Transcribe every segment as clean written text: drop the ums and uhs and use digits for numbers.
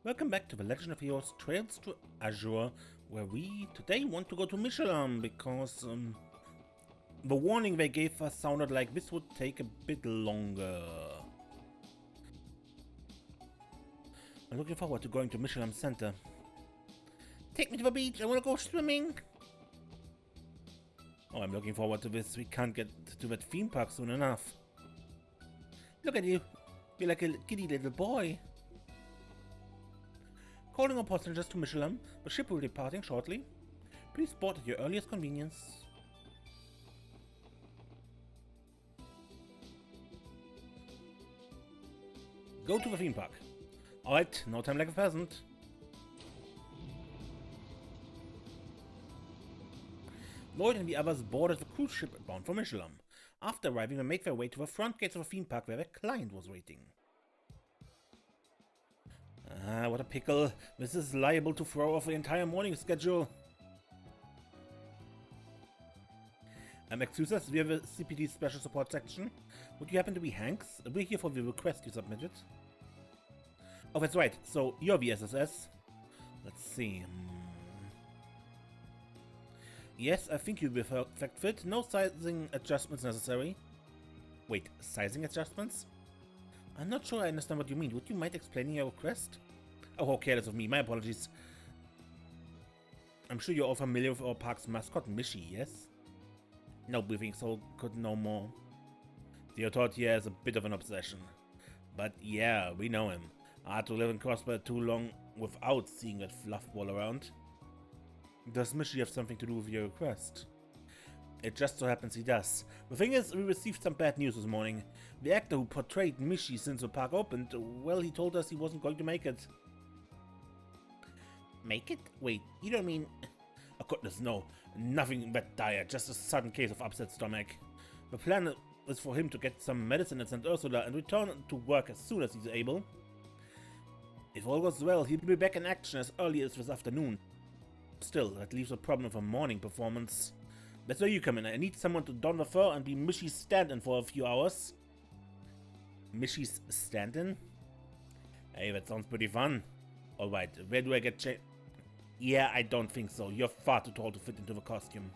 Welcome back to the Legend of Heroes Trails to Azure, where we today want to go to Mishelam because the warning they gave us sounded like this would take a bit longer. I'm looking forward to going to Mishelam Center. Take me to the beach, I want to go swimming! Oh, I'm looking forward to this. We can't get to that theme park soon enough. Look at you. You're like a giddy little boy. Calling all passengers to Mishelam. The ship will be departing shortly. Please board at your earliest convenience. Go to the theme park. Alright, no time like a peasant. Lloyd and the others boarded the cruise ship bound for Mishelam. After arriving, they made their way to the front gates of the theme park where their client was waiting. Ah, what a pickle. This is liable to throw off the entire morning schedule. Excuse us, we have a CPD special support section. Would you happen to be Hanks? We're here for the request you submitted. Oh, that's right. So, you're the SSS. Let's see. Yes, I think you'll be a perfect fit. No sizing adjustments necessary. Wait, sizing adjustments? I'm not sure I understand what you mean. Would you mind explaining your request? Oh, how careless of me. My apologies. I'm sure you're all familiar with our park's mascot, Mishy, yes? No briefing, so could know more. The authority here has a bit of an obsession. But yeah, we know him. Hard to live in Crossbar too long without seeing that fluff ball around. Does Mishy have something to do with your request? It just so happens he does. The thing is, we received some bad news this morning. The actor who portrayed Mishy since the park opened, well, he told us he wasn't going to make it. Make it? Wait, you don't mean... Oh goodness, no. Nothing that dire, just a sudden case of upset stomach. The plan is for him to get some medicine at St. Ursula and return to work as soon as he's able. If all goes well, he'll be back in action as early as this afternoon. Still, that leaves a problem of a morning performance. That's where you come in. I need someone to don the fur and be Mishy's stand-in for a few hours. Mishy's stand-in? Hey, that sounds pretty fun. Alright, where do I get Yeah, I don't think so. You're far too tall to fit into the costume.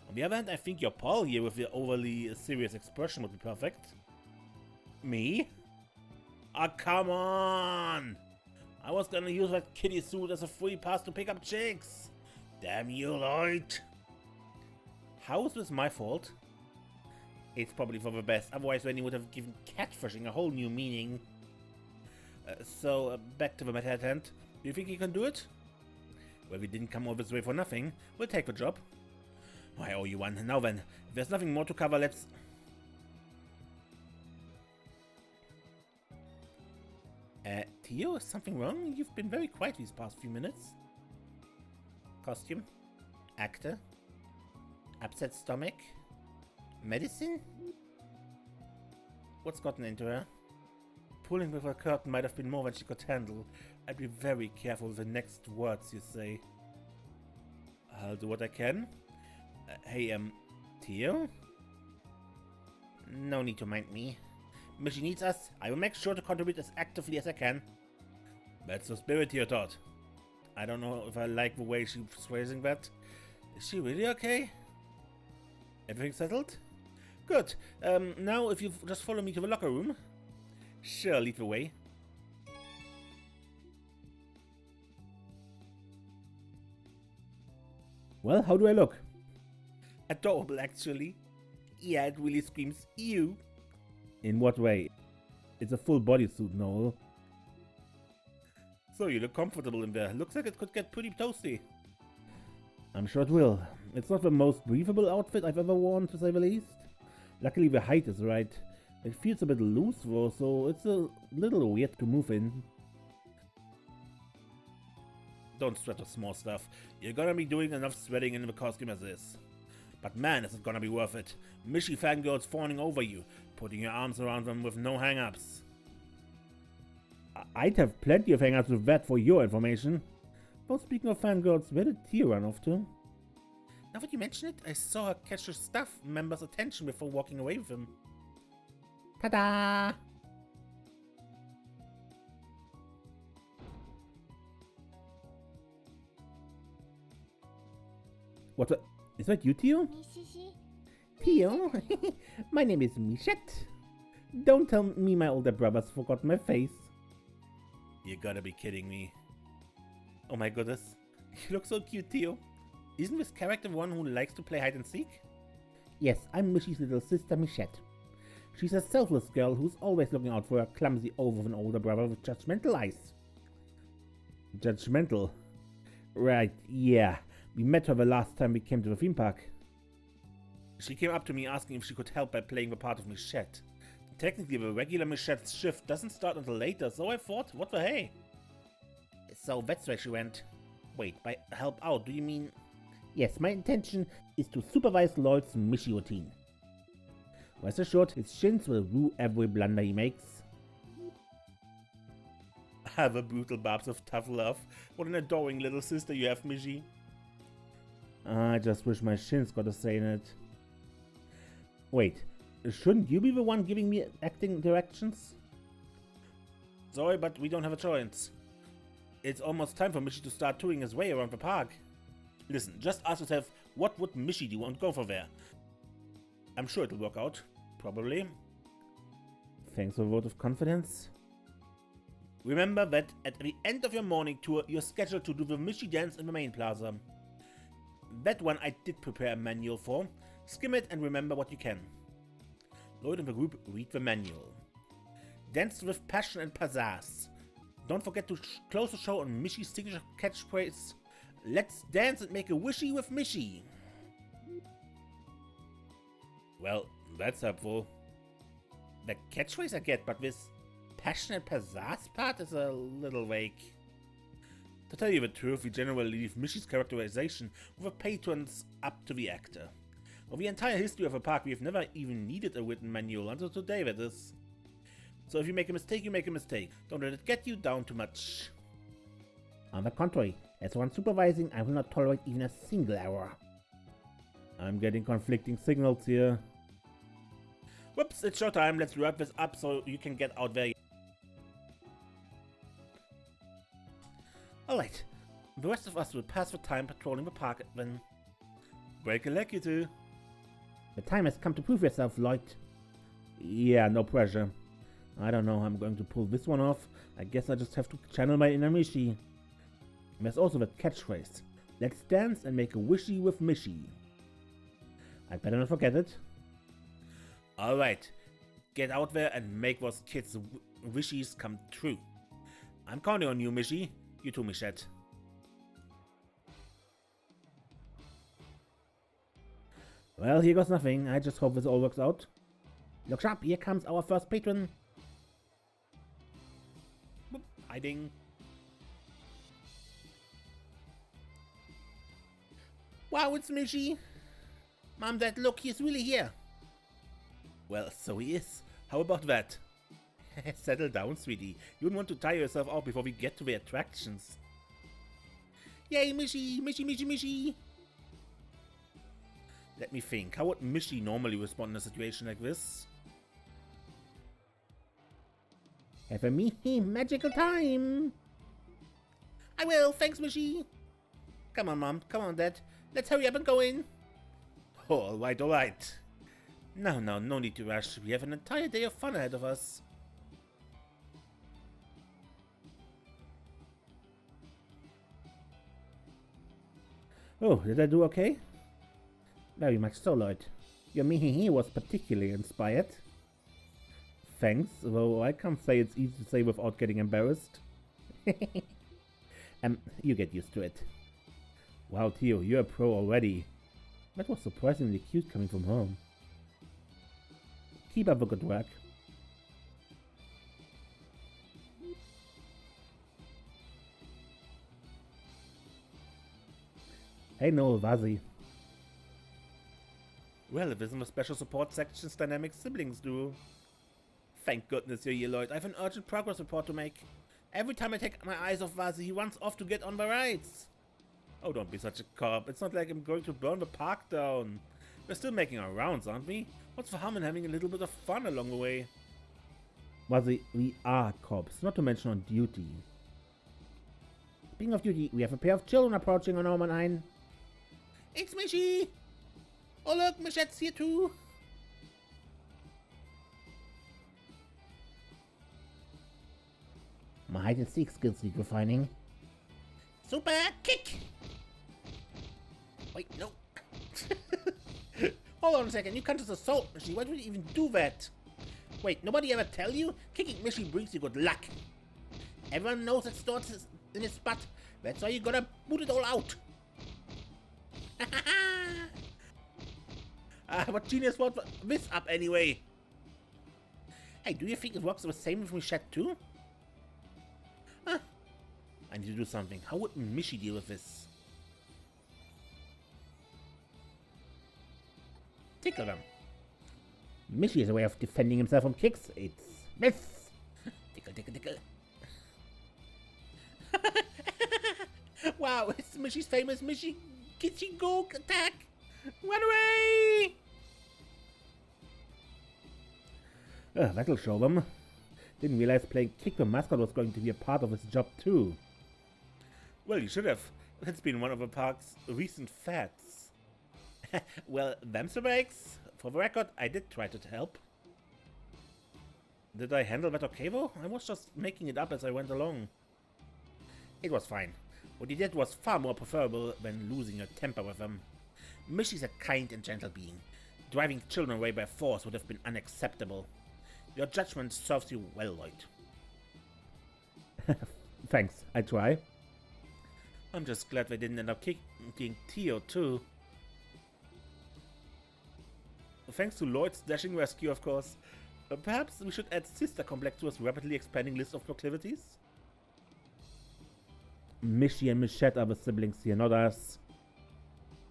On the other hand, I think your Paul here with the overly serious expression would be perfect. Me? Ah, come on! I was gonna use that kiddie suit as a free pass to pick up chicks. Damn you, Lloyd! How is this my fault? It's probably for the best, otherwise Wendy would have given catfishing a whole new meaning. So, back to the matter at hand. Do you think you can do it? Well, we didn't come all this way for nothing. We'll take the job. Oh, I owe you one. Now then, if there's nothing more to cover, let's... Theo, is something wrong? You've been very quiet these past few minutes. Costume? Actor? Upset stomach? Medicine? What's gotten into her? Pulling with her curtain might have been more than she could handle. I'd be very careful with the next words you say. I'll do what I can. Hey, Theo? No need to mind me. Mishy needs us. I will make sure to contribute as actively as I can. That's the spirit here, Todd. I don't know if I like the way she's phrasing that. Is she really okay? Everything settled? Good. Now if you just follow me to the locker room. Sure, lead the way. Well, how do I look? Adorable, actually. Yeah, it really screams you. In what way? It's a full bodysuit, Noel. So you look comfortable in there. Looks like it could get pretty toasty. I'm sure it will. It's not the most breathable outfit I've ever worn, to say the least. Luckily the height is right. It feels a bit loose though, so it's a little weird to move in. Don't sweat the small stuff. You're gonna be doing enough sweating in the costume as is. But man, is it gonna be worth it. Mishy fangirls fawning over you, putting your arms around them with no hang-ups. I'd have plenty of hang-ups with that for your information. But speaking of fangirls, where did Tia run off to? Now that you mention it, I saw her catch her staff member's attention before walking away with him. Ta-da! What? Is that you, Theo? Theo? My name is Michette. Don't tell me my older brothers forgot my face. You gotta be kidding me. Oh my goodness. You look so cute, Theo. Isn't this character one who likes to play hide and seek? Yes, I'm Mishy's little sister, Michette. She's a selfless girl who's always looking out for her clumsy oaf of an older brother with judgmental eyes. Judgmental? Right, yeah. We met her the last time we came to the theme park. She came up to me asking if she could help by playing the part of Michette. Technically, the regular Michette's shift doesn't start until later, so I thought, what the hey? So that's where she went. Wait, by help out, do you mean... Yes, my intention is to supervise Lloyd's Mishy routine. Rest assured, his shins will rue every blunder he makes. Have a brutal barbs of tough love. What an adoring little sister you have, Mishy. I just wish my shins got a say in it. Wait, shouldn't you be the one giving me acting directions? Sorry, but we don't have a choice. It's almost time for Mishy to start touring his way around the park. Listen, just ask yourself, what would Mishy do and go for there? I'm sure it'll work out. Probably. Thanks for a vote of confidence. Remember that at the end of your morning tour, you're scheduled to do the Mishy dance in the main plaza. That one I did prepare a manual for. Skim it and remember what you can. Lloyd and the group read the manual. Dance with passion and pizzazz. Don't forget to close the show on Mishy's signature catchphrase. Let's dance and make a wishy with Mishy. Well, that's helpful. The catchphrase I get, but this passion and pizzazz part is a little vague. To tell you the truth, we generally leave Mishy's characterization with the patrons up to the actor. For the entire history of the park, we have never even needed a written manual until today, that is. So if you make a mistake, you make a mistake. Don't let it get you down too much. On the contrary, as one supervising, I will not tolerate even a single error. I'm getting conflicting signals here. Whoops, it's your time. Let's wrap this up so you can get out there. Alright, the rest of us will pass the time patrolling the park then. Break a leg, you two. The time has come to prove yourself, Lloyd. Yeah, no pressure. I don't know how I'm going to pull this one off. I guess I just have to channel my inner Mishy. There's also that catchphrase. Let's dance and make a wishy with Mishy. I better not forget it. Alright, get out there and make those kids' wishes come true. I'm counting on you, Mishy. You too, Michette. Well, here goes nothing. I just hope this all works out. Look sharp, here comes our first patron. Boop, hiding. Wow, it's Mishy. Mom, Dad, look, he's really here. Well, so he is. How about that? Settle down, sweetie. You don't want to tire yourself out before we get to the attractions. Yay, Mishy! Mishy, Mishy, Mishy! Let me think. How would Mishy normally respond in a situation like this? Have a magical time! I will, thanks, Mishy! Come on, Mom. Come on, Dad. Let's hurry up and go in. Alright, alright. No need to rush. We have an entire day of fun ahead of us. Oh, did I do okay? Very much so, Lloyd. Your Mihihi was particularly inspired. Thanks, though I can't say it's easy to say without getting embarrassed. You get used to it. Wow, Theo, you're a pro already. That was surprisingly cute coming from home. Keep up the good work. Hey Noel, Vazzy. Well, it isn't a special support section's dynamic siblings do. Thank goodness you're here, Lloyd. I have an urgent progress report to make. Every time I take my eyes off Vazzy, he runs off to get on the rides. Oh, don't be such a cop. It's not like I'm going to burn the park down. We're still making our rounds, aren't we? What's the harm in having a little bit of fun along the way? Vazzy, we are cops, not to mention on duty. Speaking of duty, we have a pair of children approaching on Norman 9. It's Mishy! Oh look, Michette's here too! My hide and seek skills need refining. Super kick! Wait, no. Hold on a second, you can't just assault Mishy. Why would you even do that? Wait, nobody ever tell you? Kicking Mishy brings you good luck. Everyone knows it starts in his butt. That's why you gotta boot it all out. What genius wrote this up anyway? Hey, do you think it works the same with Michette too? Huh. I need to do something. How would Mishy deal with this? Tickle them. Mishy has a way of defending himself from kicks. It's miss. Tickle, tickle, tickle. Wow, it's Mishy's famous Mishy Kitchen Go attack. Run away! That'll show them. Didn't realize playing kick the mascot was going to be a part of his job too. Well, you should have. That's been one of the park's recent fads. Well, them's the breaks. For the record, I did try to help. Did I handle that okay though? I was just making it up as I went along. It was fine. What you did was far more preferable than losing your temper with them. Mishy's a kind and gentle being. Driving children away by force would have been unacceptable. Your judgment serves you well, Lloyd. Thanks, I try. I'm just glad they didn't end up kicking Theo too. Thanks to Lloyd's dashing rescue, of course. Perhaps we should add sister complex to his rapidly expanding list of proclivities? Mishy and Michette are the siblings here, not us.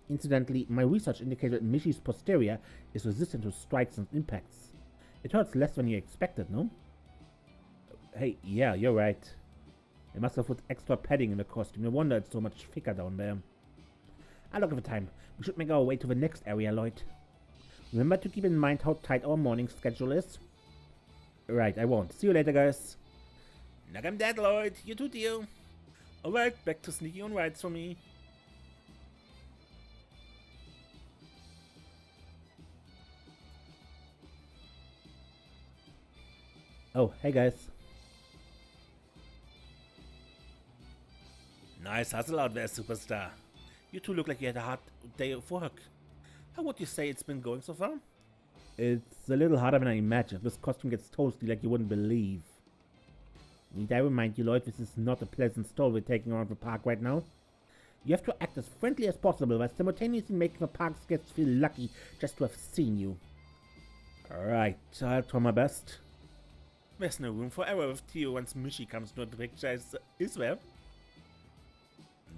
Incidentally, my research indicated that Mishy's posterior is resistant to strikes and impacts. It hurts less than you expected, no? Hey, yeah, you're right. They must have put extra padding in the costume. No wonder it's so much thicker down there. Look at the time. We should make our way to the next area, Lloyd. Remember to keep in mind how tight our morning schedule is. Right, I won't. See you later, guys. Knock 'em dead, Lloyd. You too, Theo. Alright, back to sneaking on rides for me. Oh, hey guys. Nice hustle out there, superstar. You two look like you had a hard day of work. How would you say it's been going so far? It's a little harder than I imagined. This costume gets toasty like you wouldn't believe. Need I remind you, Lloyd, this is not a pleasant stroll we're taking around the park right now. You have to act as friendly as possible while simultaneously making the park's guests feel lucky just to have seen you. Alright, I'll try my best. There's no room for error with Theo once Mishy comes to the picture, is there?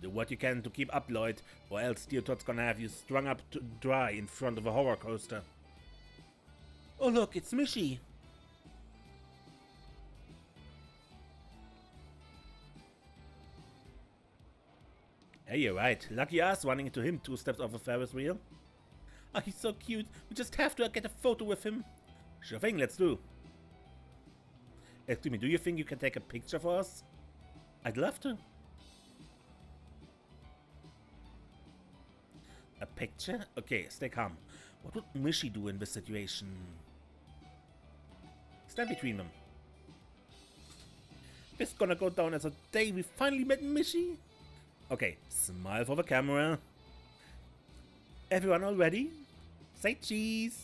Do what you can to keep up, Lloyd, or else Theo Todd's gonna have you strung up to dry in front of a horror coaster. Oh look, it's Mishy! Hey, you're right. Lucky us running into him 2 steps off a Ferris wheel. Oh, he's so cute. We just have to get a photo with him. Sure thing, let's do. Excuse me, do you think you can take a picture for us? I'd love to. A picture? Okay, stay calm. What would Mishy do in this situation? Stand between them. This is gonna go down as a day we finally met Mishy. Okay, smile for the camera. Everyone all ready? Say cheese.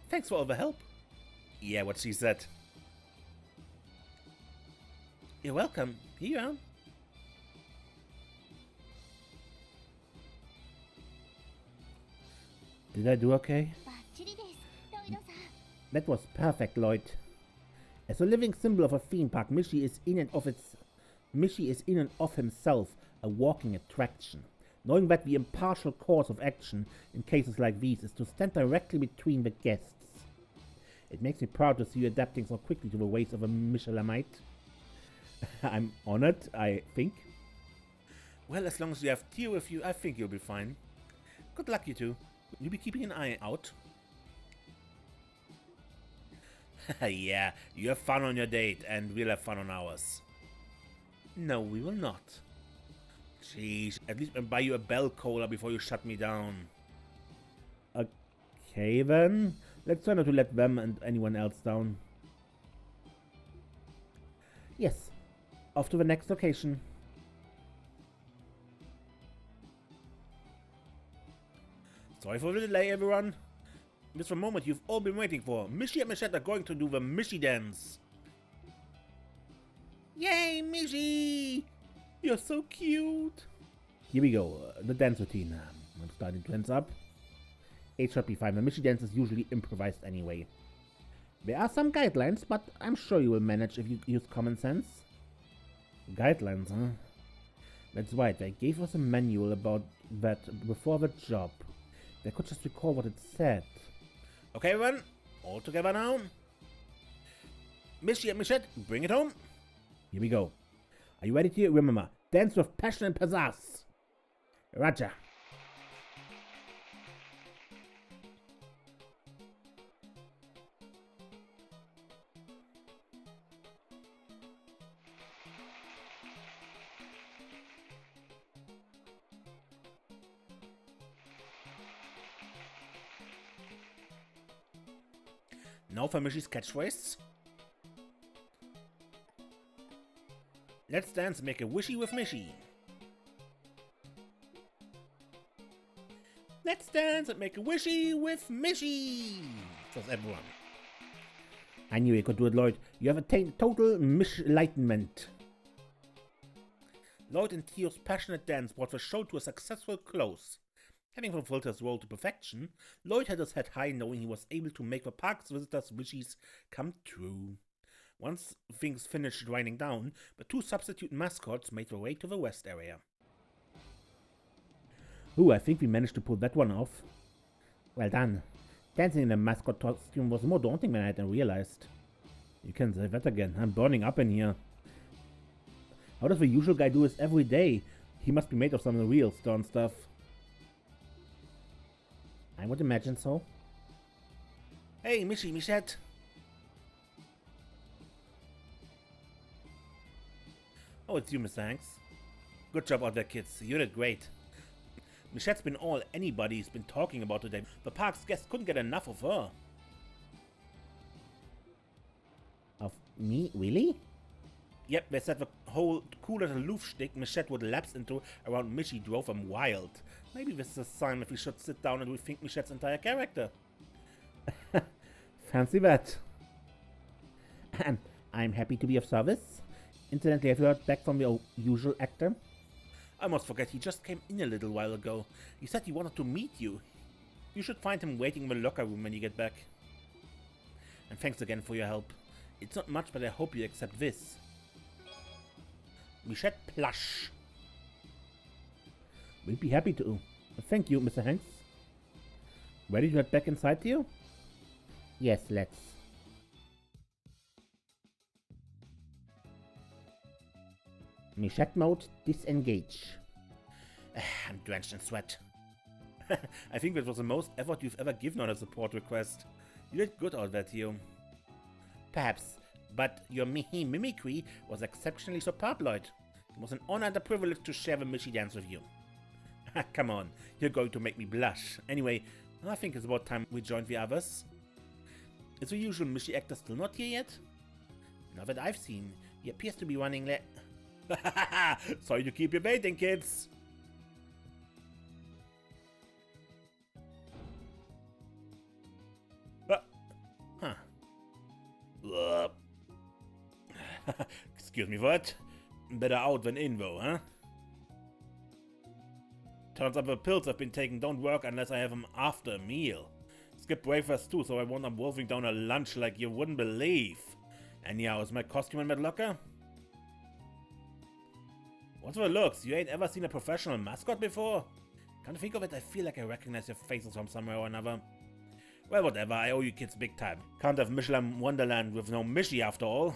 Thanks for all the help. Yeah, what she said. You're welcome. Here you are. Did I do okay? That was perfect, Lloyd. As a living symbol of a theme park, Mishy is in and of himself a walking attraction. Knowing that the impartial course of action in cases like these is to stand directly between the guests. It makes me proud to see you adapting so quickly to the ways of a Mishelamite. I'm honored, I think. Well, as long as you have Theo with you, I think you'll be fine. Good luck, you two. You'll be keeping an eye out. Yeah, you have fun on your date, and we'll have fun on ours. No, we will not. Jeez, at least I'll buy you a bell cola before you shut me down. Okay then, let's try not to let them and anyone else down. Yes, off to the next location. Sorry for the delay, everyone. This is the moment you've all been waiting for. Mishy and Mishet are going to do the Mishy dance. Yay, Mishy! You're so cute. Here we go, the dance routine. I'm starting to tense up. It should be fine. The Mishy dance is usually improvised anyway. There are some guidelines, but I'm sure you will manage if you use common sense. Guidelines, huh? That's right, they gave us a manual about that before the job. They could just recall what it said. Okay, everyone, all together now. Mishy and Mishet, bring it home. Here we go. Are you ready to remember? Dance with passion and pizzazz. Roger. Now for Mishy's catchphrase. Let's dance and make a wishy with Mishy. Let's dance and make a wishy with Mishy. Says everyone. I knew you could do it, Lloyd. You have attained total Mishelightment. Lloyd and Theo's passionate dance brought the show to a successful close. Having fulfilled his role to perfection, Lloyd had his head high knowing he was able to make the park's visitors' wishes come true. Once things finished winding down, the two substitute mascots made their way to the west area. Ooh, I think we managed to pull that one off. Well done. Dancing in a mascot costume was more daunting than I had realized. You can say that again. I'm burning up in here. How does the usual guy do this every day? He must be made of some real stone stuff. I would imagine so. Hey, Mishy, Mishet. Oh, it's you, Mr. Hanks. Good job out there, kids. You did great. Michette's been all anybody's been talking about today. The park's guests couldn't get enough of her. Of me? Really? Yep, they said the whole cool little loof shtick Michette would lapse into around Mishy drove them wild. Maybe this is a sign that we should sit down and rethink Michette's entire character. Fancy that. I'm happy to be of service. Incidentally, have you heard back from your usual actor? I almost forget, he just came in a little while ago. He said he wanted to meet you. You should find him waiting in the locker room when you get back. And thanks again for your help. It's not much, but I hope you accept this. Michette Plush. We'll be happy to. Thank you, Mr. Hanks. Ready to head back inside to you? Yes, let's. Michette mode, disengage. I'm drenched in sweat. I think that was the most effort you've ever given on a support request. You did good out there, Theo. Perhaps, but your mimicry was exceptionally superb, Lloyd. It was an honor and a privilege to share the Mishy dance with you. Come on, you're going to make me blush. Anyway, I think it's about time we joined the others. Is the usual Mishy actor still not here yet? Not that I've seen. He appears to be running late. Sorry to keep you waiting, kids. Huh. Excuse me, what? Better out than in, though, huh? Turns out the pills I've been taking don't work unless I have them after a meal. Skip breakfast too, so I won't be wolfing down a lunch like you wouldn't believe. Anyhow, is my costume in that locker? What's the looks? You ain't ever seen a professional mascot before? Come to think of it, I feel like I recognize your faces from somewhere or another. Well, whatever, I owe you kids big time. Can't have Mishelam Wonderland with no Mishy after all.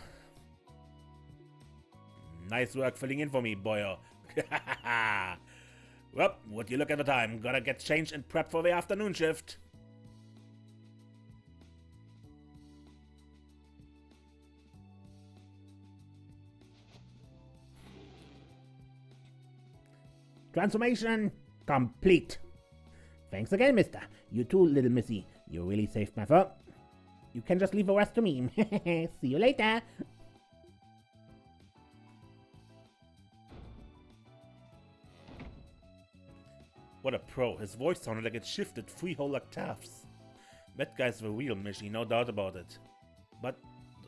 Nice work filling in for me, boyo. Well, would you look at the time? Gotta get changed and prepped for the afternoon shift. Transformation complete. Thanks again, mister. You too, little missy. You really saved my fur. You can just leave the rest to me. See you later. What a pro. His voice sounded like it shifted 3 whole octaves. That guy's the real Mishy, no doubt about it. But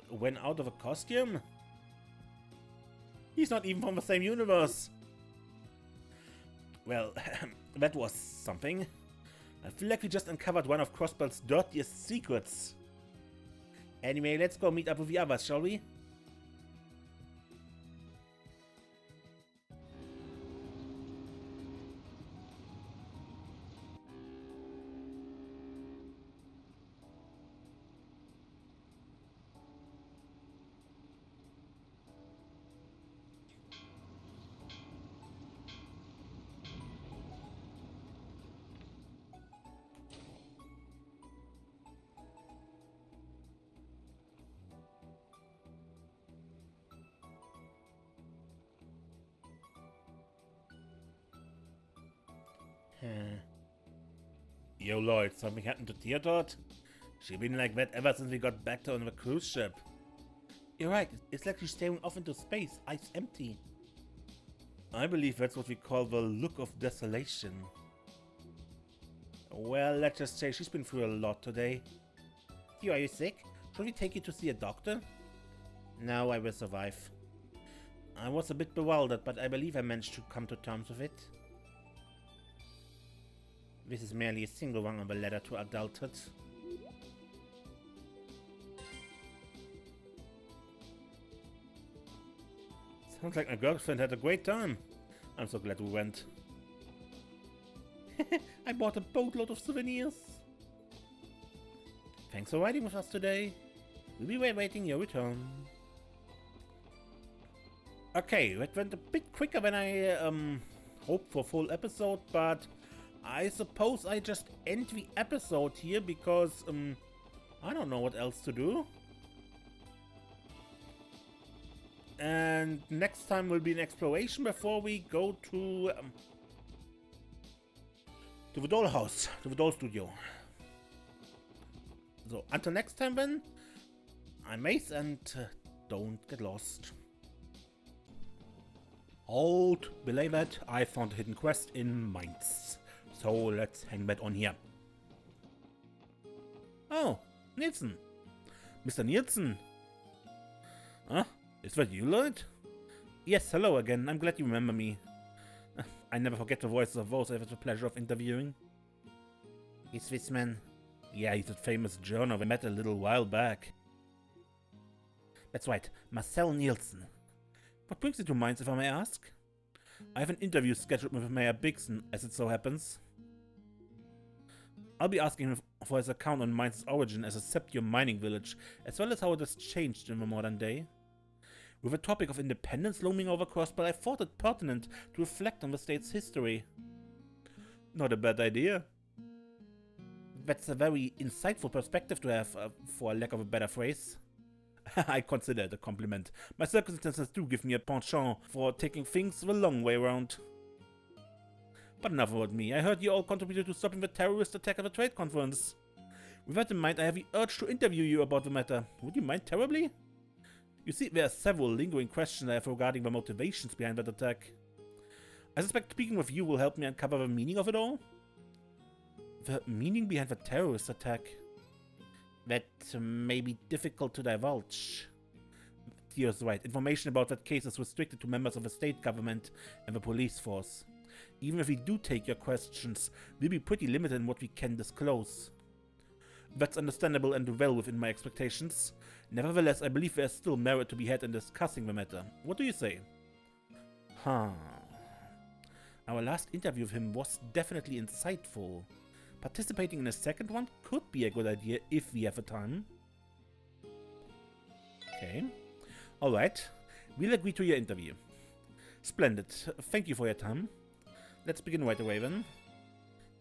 when out of a costume? He's not even from the same universe. Well, that was something. I feel like we just uncovered one of Crossbell's dirtiest secrets. Anyway, let's go meet up with the others, shall we? Yo, Lloyd, something happened to Teardot? She's been like that ever since we got back to her on the cruise ship. You're right, it's like she's staring off into space, eyes empty. I believe that's what we call the look of desolation. Well, let's just say she's been through a lot today. Theo, are you sick? Should we take you to see a doctor? No, I will survive. I was a bit bewildered, but I believe I managed to come to terms with it. This is merely a single rung on the ladder to adulthood. Sounds like my girlfriend had a great time. I'm so glad we went. I bought a boatload of souvenirs. Thanks for riding with us today. We'll be awaiting your return. Okay, that went a bit quicker than I hoped for a full episode, but I suppose I just end the episode here because I don't know what else to do. And next time will be an exploration before we go to the doll house, to the doll studio. So until next time then, I'm Mace and don't get lost. Hold, belay that, I found a hidden quest in Mainz. So let's hang that on here. Oh, Nielsen. Mr. Nielsen. Huh? Is that you, Lloyd? Yes, hello again. I'm glad you remember me. I never forget the voices of those I have the pleasure of interviewing. Is this man? Yeah, he's that famous journal we met a little while back. That's right, Marcel Nielsen. What brings you to Mainz, if I may ask? I have an interview scheduled with Mayor Bigson, as it so happens. I'll be asking him for his account on Mainz's origin as a septium mining village, as well as how it has changed in the modern day. With the topic of independence looming over Crossbell, I thought it pertinent to reflect on the state's history. Not a bad idea. That's a very insightful perspective to have, for lack of a better phrase. I consider it a compliment. My circumstances do give me a penchant for taking things the long way around. But enough about me. I heard you all contributed to stopping the terrorist attack at the trade conference. With that in mind, I have the urge to interview you about the matter. Would you mind terribly? You see, there are several lingering questions I have regarding the motivations behind that attack. I suspect speaking with you will help me uncover the meaning of it all. The meaning behind the terrorist attack? That may be difficult to divulge. Theo's right. Information about that case is restricted to members of the state government and the police force. Even if we do take your questions, we'll be pretty limited in what we can disclose. That's understandable and well within my expectations. Nevertheless, I believe there's still merit to be had in discussing the matter. What do you say? Huh. Our last interview with him was definitely insightful. Participating in a second one could be a good idea if we have the time. Okay. Alright. We'll agree to your interview. Splendid. Thank you for your time. Let's begin right away then.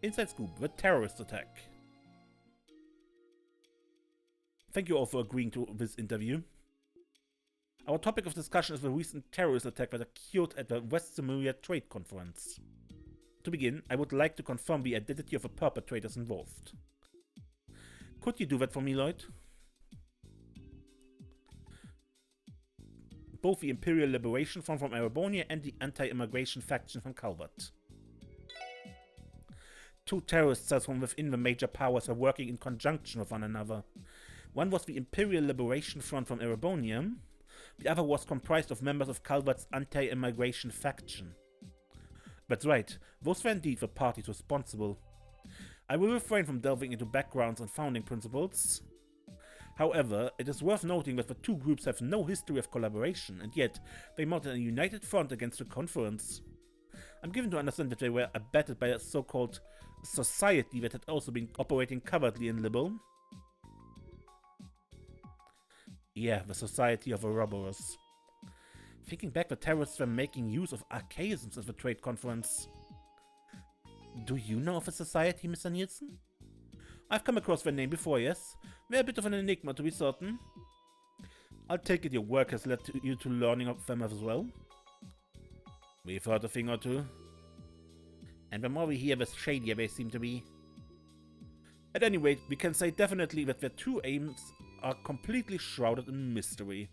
Inside Scoop, the terrorist attack. Thank you all for agreeing to this interview. Our topic of discussion is the recent terrorist attack that occurred at the West Samaria Trade Conference. To begin, I would like to confirm the identity of the perpetrators involved. Could you do that for me, Lloyd? Both the Imperial Liberation Front from Erebonia and the anti-immigration faction from Calvert. Two terrorist cells from within the major powers were working in conjunction with one another. One was the Imperial Liberation Front from Erebonia, the other was comprised of members of Calvert's anti-immigration faction. That's right, those were indeed the parties responsible. I will refrain from delving into backgrounds and founding principles. However, it is worth noting that the two groups have no history of collaboration, and yet they mounted a united front against the Conference. I'm given to understand that they were abetted by a so-called society that had also been operating covertly in Libel. Yeah, the Society of the Robbers. Thinking back, the terrorists were making use of archaisms at the trade conference. Do you know of a society, Mr. Nielsen? I've come across their name before, yes. They're a bit of an enigma, to be certain. I'll take it your work has led you to learning of them as well. We've heard a thing or two. And the more we hear, the shadier they seem to be. At any rate, we can say definitely that their true aims are completely shrouded in mystery.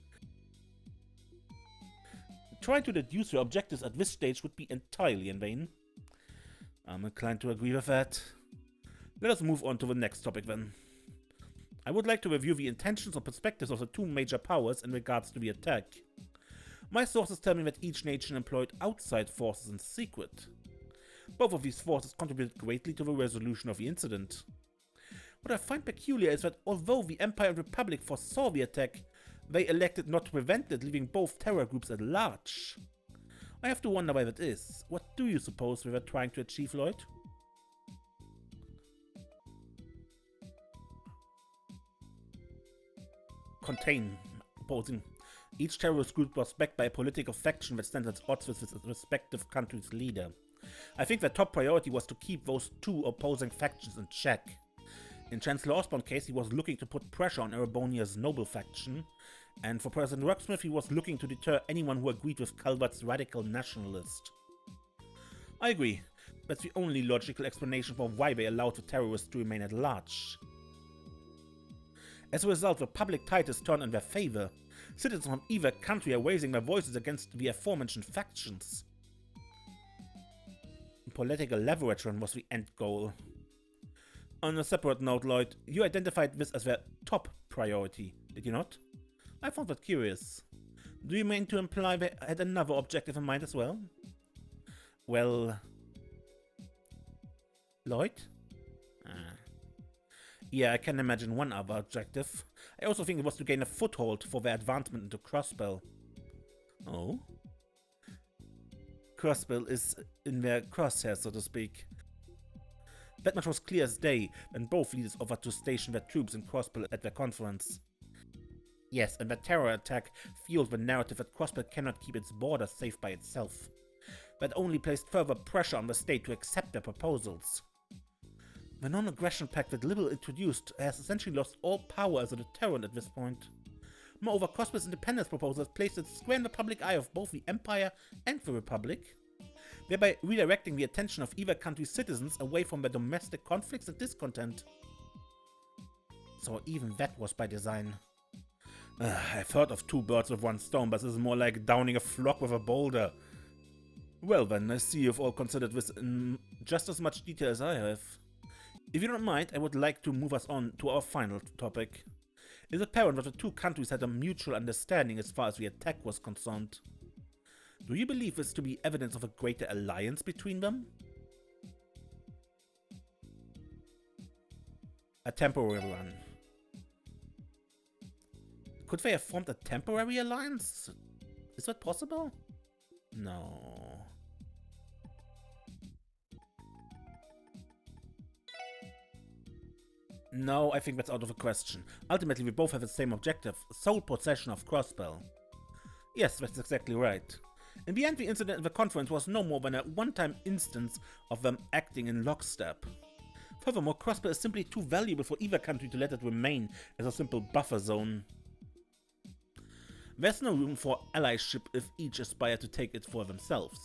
Trying to deduce their objectives at this stage would be entirely in vain. I'm inclined to agree with that. Let us move on to the next topic then. I would like to review the intentions or perspectives of the two major powers in regards to the attack. My sources tell me that each nation employed outside forces in secret. Both of these forces contributed greatly to the resolution of the incident. What I find peculiar is that although the Empire and Republic foresaw the attack, they elected not to prevent it, leaving both terror groups at large. I have to wonder why that is. What do you suppose we were trying to achieve, Lloyd? Contain. Opposing. Each terrorist group was backed by a political faction that stands at odds with its respective country's leader. I think their top priority was to keep those two opposing factions in check. In Chancellor Osborne's case, he was looking to put pressure on Erebonia's noble faction, and for President Rucksmith, he was looking to deter anyone who agreed with Calvert's radical nationalist. I agree. That's the only logical explanation for why they allowed the terrorists to remain at large. As a result, the public tide has turned in their favor. Citizens from either country are raising their voices against the aforementioned factions. Political leverage was the end goal. On a separate note, Lloyd, you identified this as their top priority, did you not? I found that curious. Do you mean to imply they had another objective in mind as well? Well... Lloyd? Yeah, I can imagine one other objective. I also think it was to gain a foothold for their advancement into Crossbell. Oh? Crossbell is in their crosshairs, so to speak. That much was clear as day when both leaders offered to station their troops in Crossbell at their conference. Yes, and the terror attack fueled the narrative that Crossbell cannot keep its borders safe by itself. That only placed further pressure on the state to accept their proposals. The non-aggression pact that Libel introduced has essentially lost all power as a deterrent at this point. Moreover, Crossbell's independence proposal has placed it square in the public eye of both the Empire and the Republic, thereby redirecting the attention of either country's citizens away from their domestic conflicts and discontent. So even that was by design. I've heard of two birds with one stone, but this is more like downing a flock with a boulder. Well then, I see you've all considered this in just as much detail as I have. If you don't mind, I would like to move us on to our final topic. It is apparent that the two countries had a mutual understanding as far as the attack was concerned. Do you believe this to be evidence of a greater alliance between them? A temporary one. Could they have formed a temporary alliance? Is that possible? No. No, I think that's out of the question. Ultimately, we both have the same objective, sole possession of Crossbell. Yes, that's exactly right. In the end, the incident at the conference was no more than a one-time instance of them acting in lockstep. Furthermore, Crossbell is simply too valuable for either country to let it remain as a simple buffer zone. There's no room for allyship if each aspire to take it for themselves.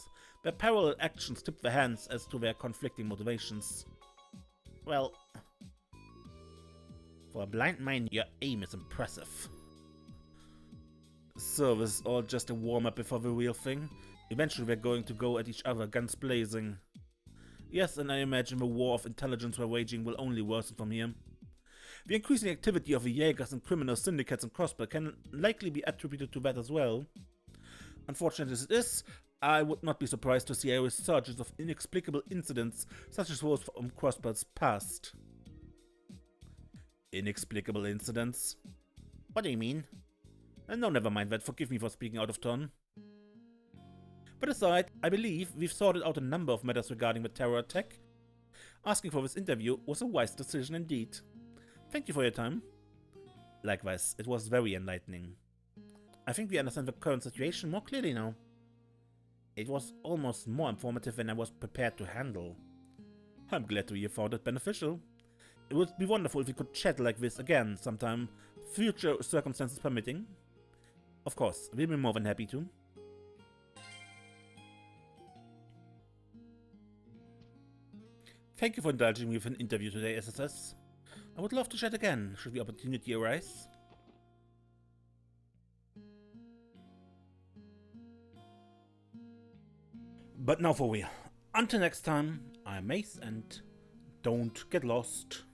Their parallel actions tip their hands as to their conflicting motivations. Well, for a blind mind, your aim is impressive. So this is all just a warm-up before the real thing? Eventually we're going to go at each other, guns blazing. Yes, and I imagine the war of intelligence we're waging will only worsen from here. The increasing activity of the Jaegers and criminal syndicates in Crossbell can likely be attributed to that as well. Unfortunate as it is, I would not be surprised to see a resurgence of inexplicable incidents such as those from Crossbell's past. Inexplicable incidents? What do you mean? No, never mind that, forgive me for speaking out of turn. But aside, I believe we've sorted out a number of matters regarding the terror attack. Asking for this interview was a wise decision indeed. Thank you for your time. Likewise, it was very enlightening. I think we understand the current situation more clearly now. It was almost more informative than I was prepared to handle. I'm glad to hear you found it beneficial. It would be wonderful if we could chat like this again sometime, future circumstances permitting. Of course, we'll be more than happy to. Thank you for indulging me with an interview today, SSS. I would love to chat again, should the opportunity arise. But now for real. Until next time, I'm Mace and don't get lost.